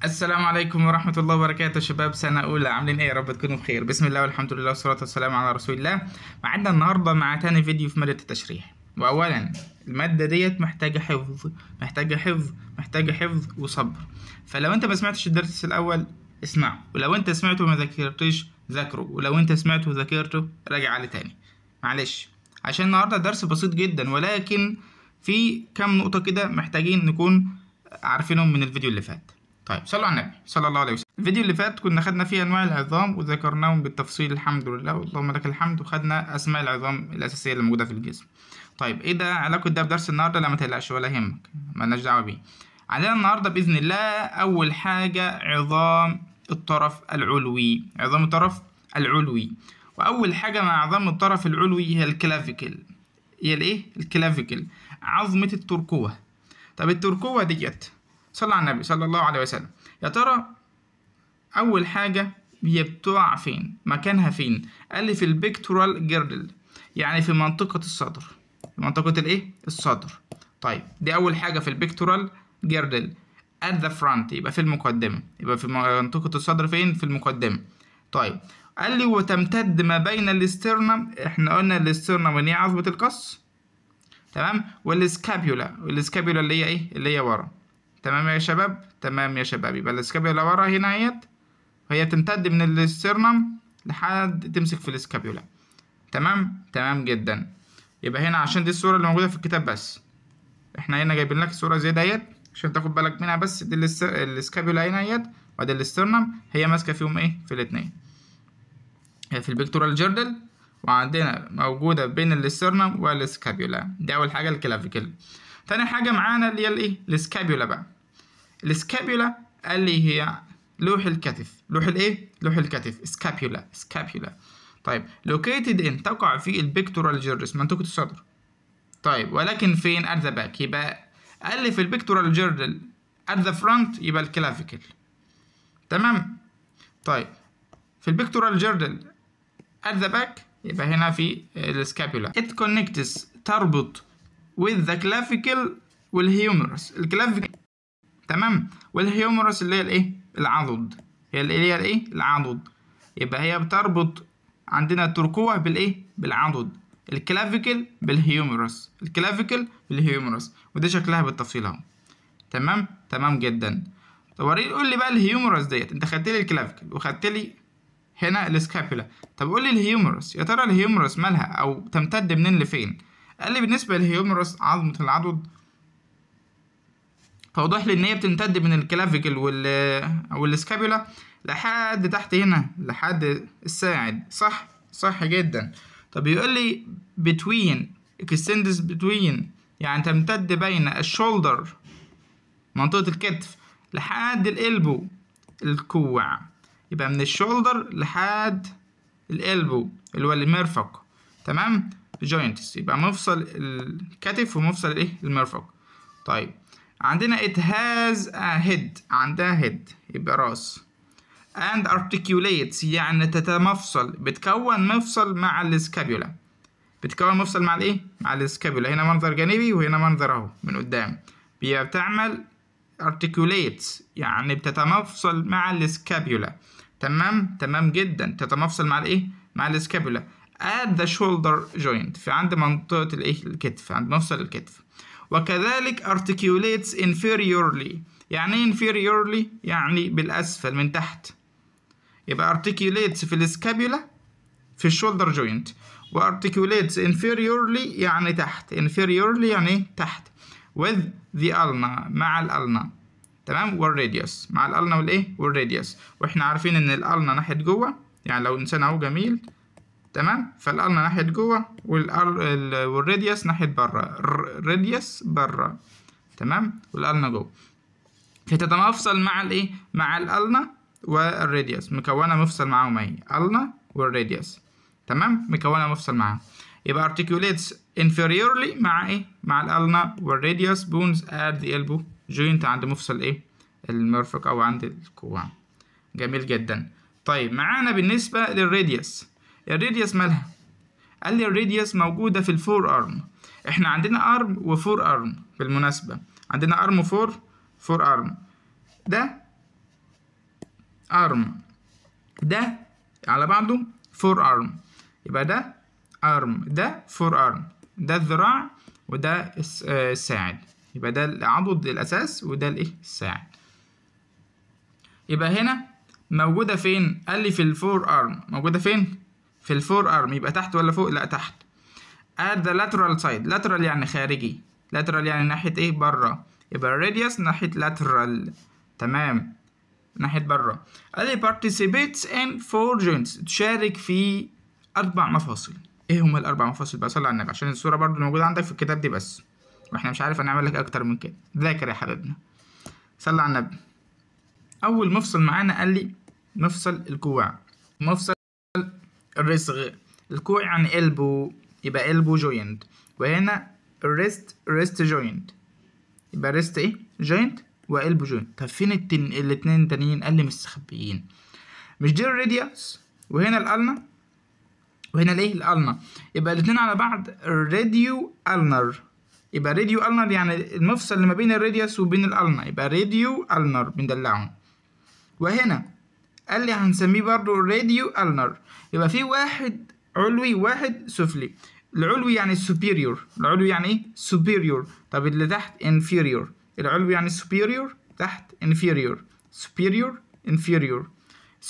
السلام عليكم ورحمة الله وبركاته. شباب سنة أولى عاملين إيه؟ يا رب تكونوا بخير. بسم الله والحمد لله والصلاة والسلام على رسول الله. معنا النهاردة مع تاني فيديو في مادة التشريح. وأولا المادة ديت محتاجة حفظ وصبر. فلو أنت ما سمعتش الدرس الأول اسمعه، ولو أنت سمعته وما ذاكرتش ذاكره، ولو أنت سمعته وذاكرته راجع عليه تاني. معلش عشان النهاردة درس بسيط جدا، ولكن في كام نقطة كده محتاجين نكون عارفينهم من الفيديو اللي فات. طيب صلوا على النبي صلى الله عليه وسلم. الفيديو اللي فات كنا خدنا فيه انواع العظام وذكرناهم بالتفصيل الحمد لله اللهم لك الحمد، وخدنا اسماء العظام الاساسيه اللي موجوده في الجسم. طيب ايه ده علاقه ده بدرس النهارده؟ لا ما تقلقش ولا يهمك، مالناش دعوه بيه. عندنا النهارده باذن الله اول حاجه عظام الطرف العلوي. عظام الطرف العلوي، واول حاجه مع عظام الطرف العلوي هي الكلافيكل. هي الايه؟ الكلافيكل، عظمه الترقوه. طب الترقوه ديت صلى على النبي صلى الله عليه وسلم، يا ترى أول حاجة هي بتقع فين؟ مكانها فين؟ قال لي في البيكتورال جيردل، يعني في منطقة الصدر. في منطقة الإيه؟ الصدر. طيب دي أول حاجة في البيكتورال جيردل at the front، يبقى في المقدمة، يبقى في منطقة الصدر فين؟ في المقدمة. طيب قال لي وتمتد ما بين الاسترنم، احنا قلنا الاسترنم ان هي عظمة القص، تمام، والسكابيولا اللي هي ايه؟ اللي هي ورا. تمام يا شباب؟ تمام يا شباب. يبقى الاسكابيولا ورا هنا اهيت، وهي تمتد من الاسترنم لحد تمسك في الاسكابيولا. تمام جدا. يبقى هنا عشان دي الصورة اللي موجودة في الكتاب، بس احنا هنا جايبين لك الصورة زي ديت عشان تاخد بالك منها. بس دي الاسكابيولا هنا اهيت، وادي الاسترنم هي ماسكة فيهم ايه؟ في الاتنين. هي في البيكتورال جيردل، وعندنا موجودة بين الاسترنم والاسكابيولا. دي أول حاجة الكلافيكل. تاني حاجة معانا اللي هي الايه؟ الاسكابيولا بقى. الاسكابيولا قال لي هي لوح الكتف. لوح الايه؟ لوح الكتف، سكابيولا. طيب located in، تقع في البيكتورال جيردس، منطقة الصدر. طيب ولكن فين؟ at the back. يبقى قال لي في البيكتورال جيردل at the front، يبقى الكلافيكل. تمام. طيب في البيكتورال جيردل at the back، يبقى هنا في السكابيولا. it connects، تربط with the clavicle والهيومرس. الكلافيكل تمام، والهيومرس اللي هي الايه؟ العضد. هي اللي هي الايه؟ العضد. يبقى هي بتربط عندنا الترقوة بالايه؟ بالعضد. الكلافيكل بالهيومرس، ودي شكلها بالتفصيل اهو. تمام جدا. طب قول لي بقى الهيومرس ديت، انت خدت لي الكلافيكل وخدت لي هنا السكابولا. طب قول لي الهيومرس، يا ترى الهيومرس مالها او تمتد منين لفين؟ قال لي بالنسبة للهيومرس عظمة العضد، فوضح لي ان هي بتمتد من الكلافيكل او السكابولا لحد تحت هنا، لحد الساعد. صح جدا. طب يقول لي between، extends between، يعني تمتد بين الشولدر منطقة الكتف لحد الالبو الكوع. يبقى من الشولدر لحد الالبو اللي هو المرفق. تمام، joints، يبقى مفصل الكتف ومفصل الايه؟ المرفق. طيب عندنا it has a head، عندها head يبقى راس، and articulates يعني تتمفصل، بتكون مفصل مع السكابيولا. مع الايه؟ مع السكابيولا. هنا منظر جانبي وهنا منظر اهو من قدام. بتعمل articulates يعني بتتمفصل مع السكابيولا. تمام جدا. تتمفصل مع الايه؟ مع السكابيولا at the shoulder joint، في عند منطقة الايه؟ الكتف، عند مفصل الكتف. وكذلك articulates inferiorly. يعني ايه inferiorly؟ يعني بالأسفل من تحت. يبقى articulates في السكابيولا في الشولدر جوينت، وarticulates inferiorly يعني تحت. inferiorly يعني ايه؟ تحت. with the ulna، مع الألنا. تمام، والراديوس، مع الألنا والايه؟ والراديوس. واحنا عارفين ان الألنا ناحية جوه، يعني لو انسان اهو جميل تمام، فالألنا ناحية جوه والراديوس ناحية برا. الراديوس برا تمام، والألنا جوه. فتتمفصل مع الايه؟ مع الألنا والراديوس، مكونة مفصل معاهم اهي، ألنا والراديوس. تمام، مكونة مفصل معاهم. يبقى articulates inferiorly مع ايه؟ مع الألنا والراديوس bones at the elbow joint، عند مفصل ايه؟ المرفق او عند الكوع. جميل جدا. طيب معانا بالنسبة للراديوس، الراديوس مالها؟ قال لي الراديوس موجودة في الفور ارم. احنا عندنا ارم وفور ارم بالمناسبة، عندنا ارم وفور ارم. ده ارم، ده على بعضه فور ارم، يبقى ده ارم، ده فور ارم، ده الذراع وده الساعد، يبقى ده العضد الاساس وده الايه الساعد. يبقى هنا موجوده فين؟ قال لي في الفور ارم. موجوده فين؟ في الفور ارم. يبقى تحت ولا فوق؟ لا تحت. at the lateral side. lateral يعني خارجي، lateral يعني ناحيه ايه؟ بره. يبقى الراديوس ناحيه lateral، تمام، ناحيه بره. قال لي participates in 4 joints. تشارك في 4 مفاصل. ايه هما الاربع مفاصل بقى؟ صلي على النبي، عشان الصوره برضو موجوده عندك في الكتاب دي بس، واحنا مش عارف هنعمل لك اكتر من كده. ذاكر يا حبيبنا، صلي على النبي. اول مفصل معانا قال لي مفصل الكوع، مفصل الرسغ. الكوع يعني البو، يبقى البو جوينت. وهنا الريست، ريست جوينت، يبقى ريست ايه؟ جوينت والبو جوينت. طب فين الاتنين التانيين؟ قال لي مستخبيين. مش دي الراديوس وهنا الالنا وهنا الايه؟ الالنا. يبقى الاتنين على بعض راديو النر. يبقى راديو النر يعني المفصل اللي ما بين الراديوس وبين الالنا، يبقى راديو النر بندلعهم. وهنا قال لي هنسميه برضو راديو النر. يبقى في واحد علوي وواحد سفلي. العلوي يعني superior، العلوي يعني ايه؟ superior. طب اللي تحت inferior. العلوي يعني superior، تحت inferior، superior inferior.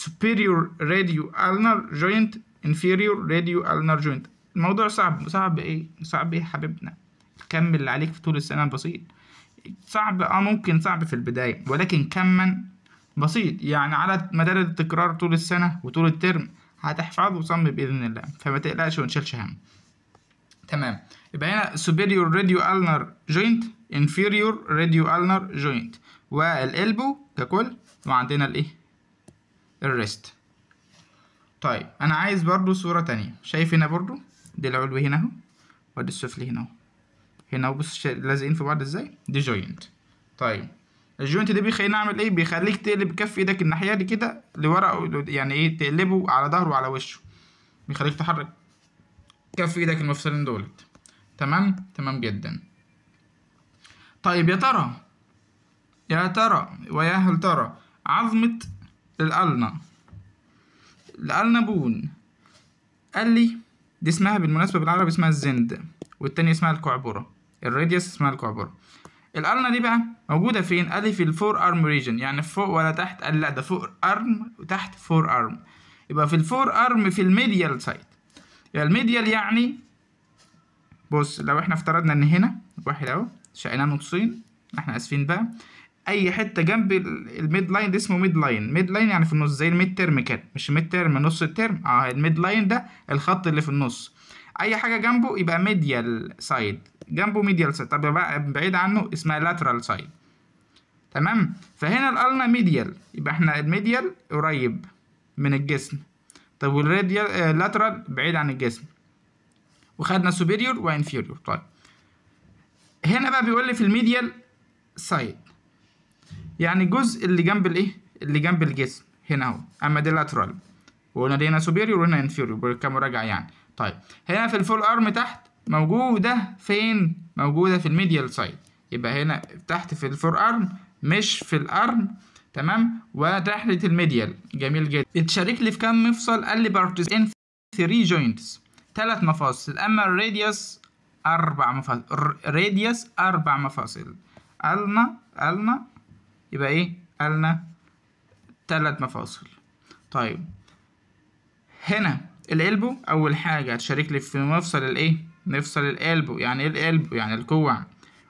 superior radio ulnar joint، inferior radio ulnar joint. الموضوع صعب. صعب ايه؟ صعب ايه يا حبيبنا؟ كمل اللي عليك في طول السنة بسيط. صعب ممكن صعب في البداية، ولكن كما بسيط. يعني على مدار التكرار طول السنة وطول الترم هتحفظ وصم بإذن الله، فما تقلقش ونشيلش هم. تمام. يبقى هنا superior radio ulnar joint، inferior radio ulnar joint، والإلبو ككل، وعندنا الإيه؟ الريست. طيب أنا عايز برضو صورة تانية. شايف هنا برضو دي العلوي هنا أهو، وادي السفلي هنا أهو. هنا بص لازقين في بعض ازاي؟ دي جوينت. طيب الجوينت ده بيخليني اعمل ايه؟ بيخليك تقلب كف ايدك الناحيه دي كده لورا، يعني ايه؟ تقلبه على ظهره وعلى وشه، بيخليك تحرك كف ايدك المفصلين دولت. تمام، تمام جدا. طيب يا ترى ويا هل ترى عظمه الالنا بون. قال لي دي اسمها بالمناسبه بالعربي اسمها الزند، والتانية اسمها الكعبره، الراديوس اسمها الكعبره. الالنا دي بقى موجوده فين؟ قال لي في الفور ارم ريجن. يعني فوق ولا تحت؟ قال لا، ده فوق ارم وتحت فور ارم. يبقى في الفور ارم في الميديال سايد. يبقى الميديال يعني بص، لو احنا افترضنا ان هنا واحد اهو شقناه نصين، احنا اسفين بقى، اي حته جنب الميد لاين ده اسمه ميد لاين. ميد لاين يعني في النص، زي الميد ترم كده، مش ميد ترم نص الترم، الميد لاين ده الخط اللي في النص. اي حاجه جنبه يبقى ميديال سايد، جنبه ميديال سايد. طب بقى بعيد عنه اسمها لاترال سايد. تمام. فهنا الالنا ميديال، يبقى احنا الميديال قريب من الجسم. طب والراديال لاترال بعيد عن الجسم. وخدنا سوبيريور وانفيريور. طيب هنا بقى بيقول لي في الميديال سايد يعني الجزء اللي جنب الايه؟ اللي جنب الجسم هنا اهو. اما دي لاترال، وقلنا دي هنا سوبيريور وهنا انفيريور كمراجعه يعني. طيب هنا في الفول ارم تحت موجوده فين؟ موجوده في الميديال سايد. يبقى هنا تحت في الفور ارم مش في الارم، تمام، وتحت الميديال. جميل جدا. اتشارك لي في كام مفصل؟ قال لي بارتس ان 3 جوينتس، 3 مفاصل. اما الراديوس 4 مفاصل. الراديوس 4 مفاصل. قالنا يبقى ايه؟ قالنا 3 مفاصل. طيب هنا الالبو اول حاجه هتشارك لي في مفصل الايه؟ مفصل الالبو. يعني ايه الالبو؟ يعني الكوع.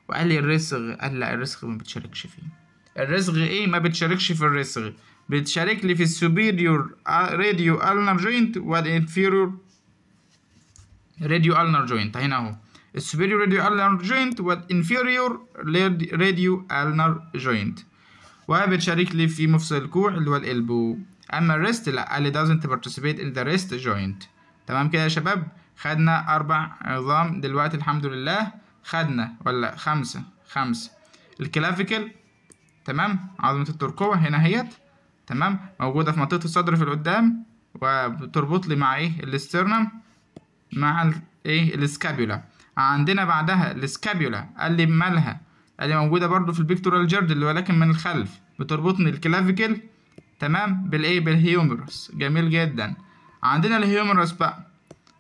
وقال لي الرسغ. قال لا، الرسغ ما بتشاركش فيه. الرسغ ايه؟ ما بتشاركش في الرسغ. بتشارك لي في السوبيريور راديو النر جوينت والانفيريور راديو النر جوينت. هنا اهو السوبيريور راديو النر جوينت والانفيريور راديو النر جوينت. وبتشارك لي في مفصل الكوع اللي هو الالبو. اما الريست لا، قال لي doesn't participate in the wrist joint. تمام كده يا شباب. خدنا 4 عظام دلوقتي الحمد لله. خدنا ولا 5 الكلافيكل، تمام، عظمة الترقوة هنا اهيت، تمام، موجودة في منطقة الصدر في القدام، وبتربط لي مع ايه؟ الاسترنم مع ايه؟ السكابيولا. عندنا بعدها السكابيولا. قال لي مالها؟ قال لي موجودة برضو في البيكتورال جيرد اللي ولكن من الخلف، بتربطني الكلافيكل تمام، بالايه؟ بالهيومرس. جميل جدا. عندنا الهيومرس بقى.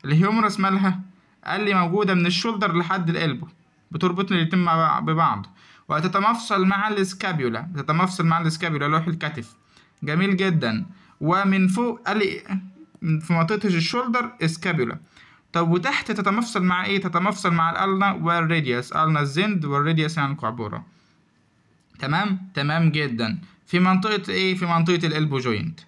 الهيومرس مالها؟ قال لي موجودة من الشولدر لحد القلبه، بتربط الاتنين ببعض، وتتمفصل مع السكابيولا، تتمفصل مع السكابيولا لوح الكتف. جميل جدا. ومن فوق قال لي في منطقة الشولدر سكابيولا. طب وتحت تتمفصل مع ايه؟ تتمفصل مع الالنا والراديوس، النا الزند والراديوس يعني القعبورة. تمام، تمام جدا. في منطقة ايه؟ في منطقة الالبو جوينت.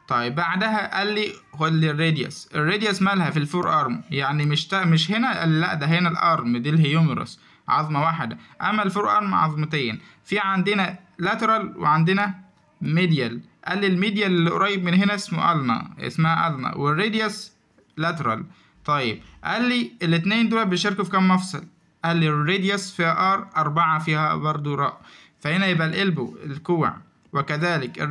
طيب بعدها قال لي خد لي الراديوس. الراديوس مالها؟ في الفور ارم، يعني مش هنا، لا ده هنا الارم دي الهيومرس عظمة واحدة، اما الفور ارم عظمتين. في عندنا لاترال وعندنا ميديال. قال لي الميديال اللي قريب من هنا اسمها النا، والراديوس لاترال. طيب قال لي الاتنين دول بيشاركوا في كام مفصل؟ قال لي الراديوس فيها ار، 4 فيها برضو راء. فهنا يبقى القلبو الكوع، وكذلك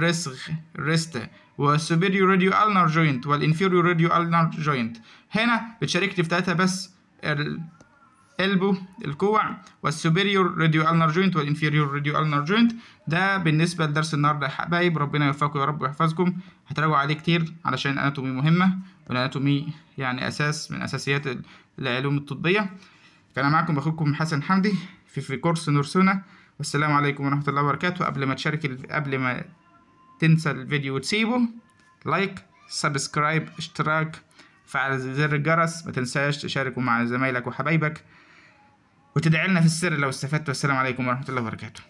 الريست والسوبيريور راديو النر جوينت والانفيريور راديو النر جوينت. هنا بتشاركني في 3 بس، القلبو الكوع والسوبيريور راديو النر جوينت والانفيريور راديو النر جوينت. ده بالنسبه لدرس النهارده يا حبايب، ربنا يوفقكم يا رب ويحفظكم. هتراجعوا عليه كتير علشان الاناتومي مهمه، والاناتومي يعني اساس من اساسيات العلوم الطبيه. كان معكم اخوكم حسن حمدي في كورس نورسونا، والسلام عليكم ورحمه الله وبركاته. قبل ما تنسى الفيديو وتسيبه لايك، سبسكرايب، اشتراك، فعل زر الجرس. ما تنساش تشاركوا مع زمايلك وحبايبك، وتدعي لنا في السر لو استفدت. والسلام عليكم ورحمة الله وبركاته.